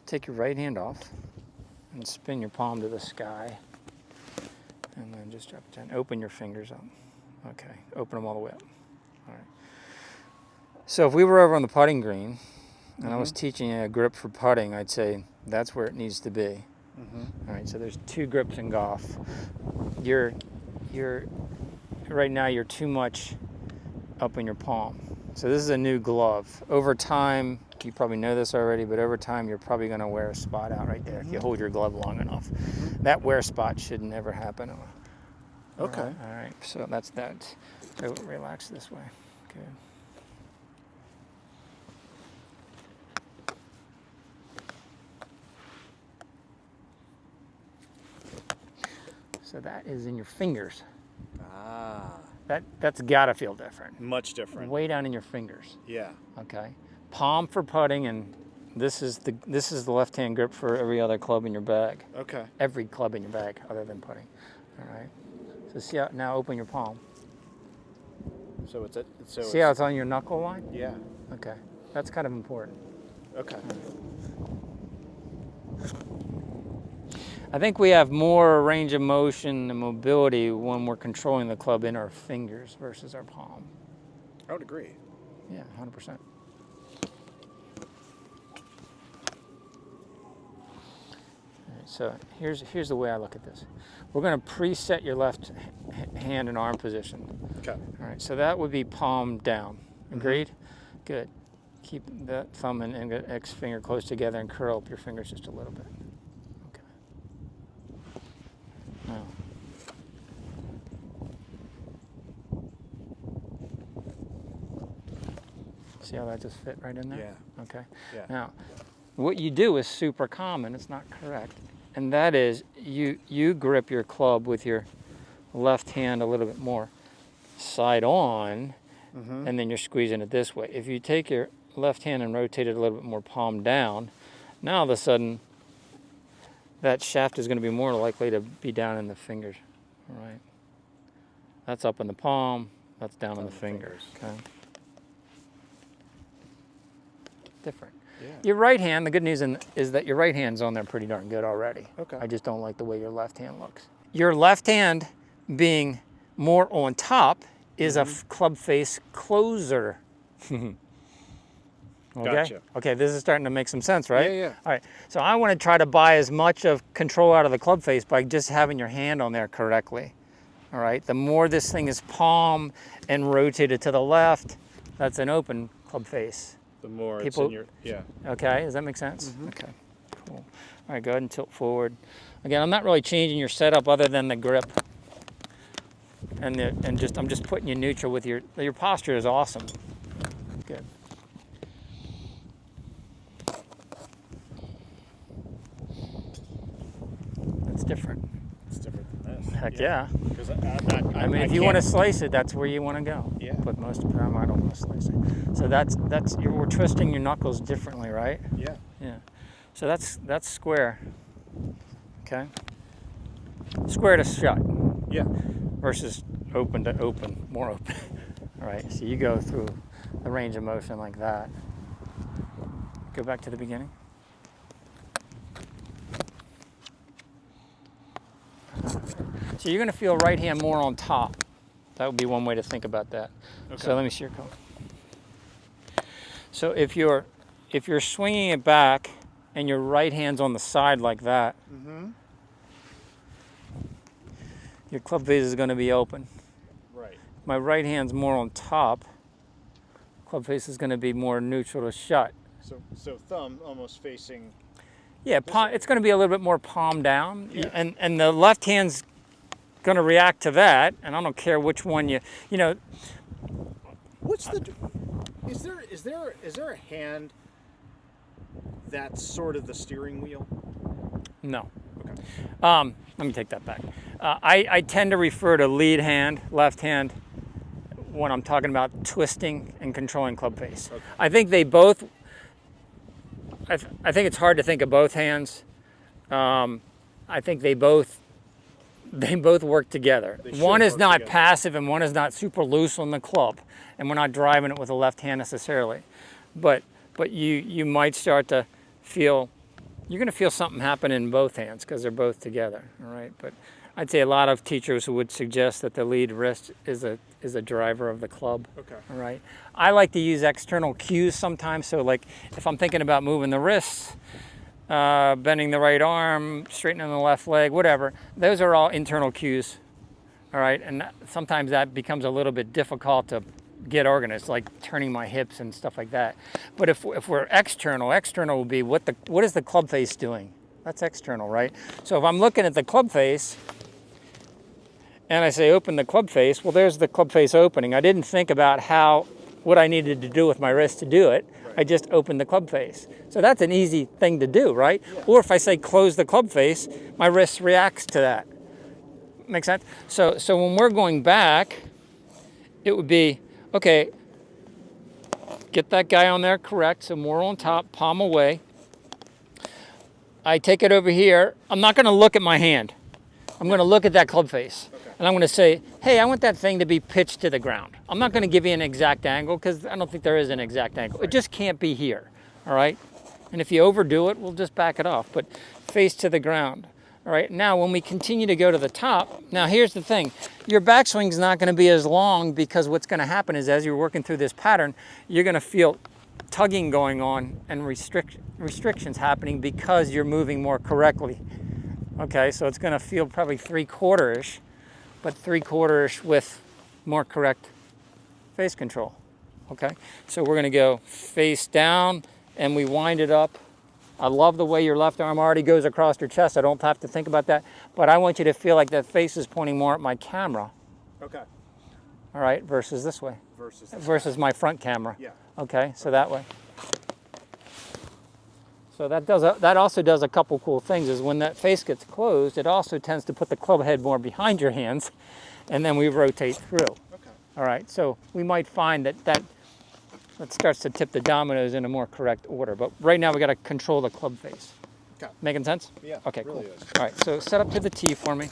take your right hand off and spin your palm to the sky. And then just drop it down. Open your fingers up. Okay, open them all the way up. All right. So if we were over on the putting green, and I was teaching you a grip for putting, I'd say that's where it needs to be. All right, so there's 2 grips in golf. You're right now you're too much up in your palm. So this is a new glove. Over time, you probably know this already, but over time you're probably going to wear a spot out right there if you hold your glove long enough. That wear spot should never happen. Okay. All right, so that's that. So relax this way. Good. So that is in your fingers. Ah. That's gotta feel different. Much different. Way down in your fingers. Yeah. Okay. Palm for putting, and this is the left-hand grip for every other club in your bag. Okay. Every club in your bag other than putting. All right. So see how, now open your palm. So See how it's on your knuckle line? Yeah. Okay. That's kind of important. Okay. I think we have more range of motion and mobility when we're controlling the club in our fingers versus our palm. I would agree. Yeah, 100%. So here's the way I look at this. We're going to preset your left hand and arm position. Okay. All right, so that would be palm down. Agreed? Good. Keep the thumb and index finger close together and curl up your fingers just a little bit. Okay. Now. See how that just fit right in there? Yeah. Okay. Yeah. Now, what you do is super common. It's not correct. And that is you grip your club with your left hand a little bit more side on, and then you're squeezing it this way. If you take your left hand and rotate it a little bit more palm down, now all of a sudden that shaft is going to be more likely to be down in the fingers. All right. That's up in the palm. That's down in the fingers. Okay. Different. Yeah. Your right hand, the good news is that your right hand's on there pretty darn good already. Okay. I just don't like the way your left hand looks. Your left hand being more on top is a club face closer. Okay? Gotcha. Okay, this is starting to make some sense, right? Yeah, yeah. All right, so I want to try to buy as much of control out of the club face by just having your hand on there correctly. All right, the more this thing is palm and rotated to the left, that's an open club face. The more People, it's in your, yeah. Okay, does that make sense? Okay, cool. All right, go ahead and tilt forward. Again, I'm not really changing your setup other than the grip. And I'm just putting you neutral with your posture is awesome. Good. That's different. It's different than this. Heck yeah. Because I mean, if you want to slice it, that's where you want to go. Yeah. But most of the time, I don't want to slice it. So we're twisting your knuckles differently, right? Yeah. Yeah. So that's square. Okay. Square to shut. Yeah. Versus open to open, more open. All right. So you go through the range of motion like that. Go back to the beginning. So you're going to feel right hand more on top. That would be one way to think about that. Okay. So let me see your cone. So if you're swinging it back and your right hand's on the side like that, your club face is going to be open. Right. My right hand's more on top. Club face is going to be more neutral to shut. So thumb almost facing. Yeah, it's going to be a little bit more palm down, Yeah. and the left hand's going to react to that. And I don't care which one you know. What's the? Is there a hand that's sort of the steering wheel? No. Okay. Let me take that back. I tend to refer to lead hand, left hand, when I'm talking about twisting and controlling club face. Okay. I think they both. I think it's hard to think of both hands. I think they both work together. One is not together. passive and one is not super loose on the club, and we're not driving it with the left hand necessarily. But you might start to feel You're going to feel something happen in both hands because they're both together, all right? But I'd say a lot of teachers would suggest that the lead wrist is a driver of the club. Okay. All right. I like to use external cues sometimes. So like if I'm thinking about moving the wrists, bending the right arm, straightening the left leg, whatever, those are all internal cues. All right. And sometimes that becomes a little bit difficult to get organized, like turning my hips and stuff like that. But if we're external will be what is the club face doing? That's external, right? So if I'm looking at the club face and I say open the club face, well, there's the club face opening. I didn't think about what I needed to do with my wrist to do it. Right. I just opened the club face. So that's an easy thing to do, right? Yeah. Or if I say close the club face, my wrist reacts to that. Make sense? So when we're going back, it would be, okay, get that guy on there correct, so more on top, palm away. I take it over here. I'm not going to look at my hand. I'm going to look at that club face. Okay. And I'm going to say, hey, I want that thing to be pitched to the ground. I'm not going to give you an exact angle because I don't think there is an exact angle. Right. It just can't be here, all right? And if you overdo it, we'll just back it off. But face to the ground, all right? Now, when we continue to go to the top, now here's the thing. Your backswing's not going to be as long because what's going to happen is as you're working through this pattern, you're going to feel tugging going on and restrictions happening because you're moving more correctly. Okay, so it's going to feel probably 3/4-ish, but 3/4-ish with more correct face control. Okay, so we're going to go face down and we wind it up. I love the way your left arm already goes across your chest. I don't have to think about that, but I want you to feel like that face is pointing more at my camera. Okay. All right, versus this way. Versus my front camera. Yeah. Okay, so that way. So that also does a couple cool things. Is when that face gets closed, it also tends to put the club head more behind your hands, and then we rotate through. Okay. All right. So we might find that starts to tip the dominoes in a more correct order. But right now we got to control the club face. Okay. Making sense? Yeah. Okay. Really Cool. is. All right. So set up to the tee for me.